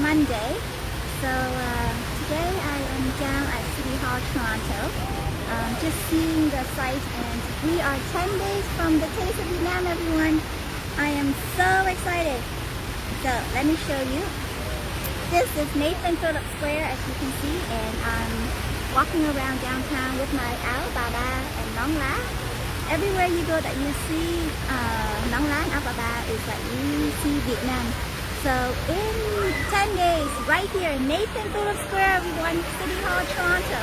Monday. So today I am down at City Hall, Toronto, just seeing the site, and we are 10 days from the Taste of Vietnam, everyone. I am so excited. So let me show you. This is Nathan Phillips Square, as you can see, and I'm walking around downtown with my Áo, Bà Ba, and Nong La. Everywhere you go that you see Nong La and Áo, Bà Ba is like you see Vietnam. So in 10 days, right here in Nathan Phillips Square, City Hall, Toronto,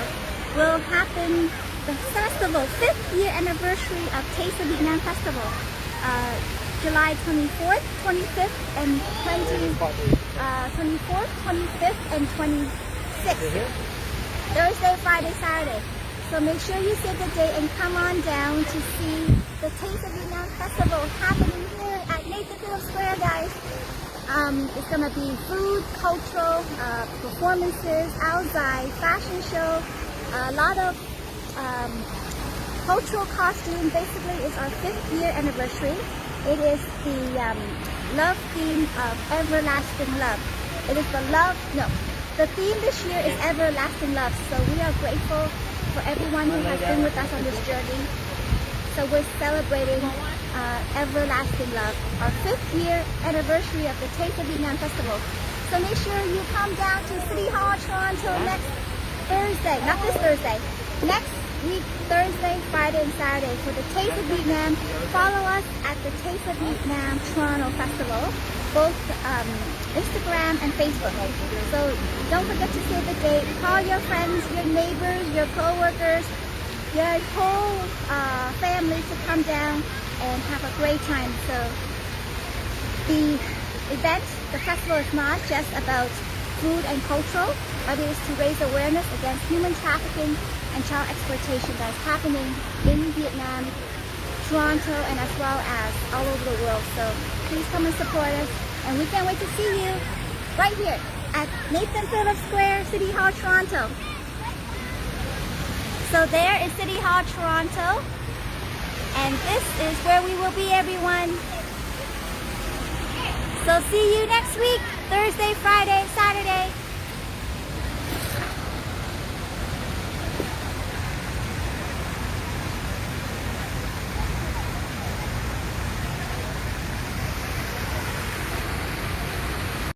will happen the festival, 5th year anniversary of Taste of Vietnam Festival. July 24th, 25th, and 24th, 25th, and 26th. Thursday, Friday, Saturday. So make sure you save the date and come on down to see the Taste of Vietnam Festival happening here at Nathan Phillips Square, guys. It's gonna be food, cultural performances, outside, fashion show, a lot of cultural costume. Basically, it's our 5th year anniversary. It is the love theme of everlasting love. It is the theme this year is everlasting love. So we are grateful for everyone who has been with us on this journey. So we're celebrating everlasting love, our 5th year anniversary of the Taste of Vietnam Festival. So make sure you come down to City Hall, Toronto next Thursday, not this Thursday, next week, Thursday, Friday, and Saturday for the Taste of Vietnam. Follow us at the Taste of Vietnam Toronto Festival, both Instagram and Facebook. So don't forget to save the date. Call your friends, your neighbors, your co-workers, your whole family to come down and have a great time. So the event, the festival, is not just about food and cultural, but it is to raise awareness against human trafficking and child exploitation that is happening in Vietnam, Toronto, and as well as all over the world. So please come and support us, and we can't wait to see you right here at Nathan Phillips Square, City Hall, Toronto. So there is City Hall, Toronto, and this is where we will be, everyone. So see you next week, Thursday, Friday, Saturday.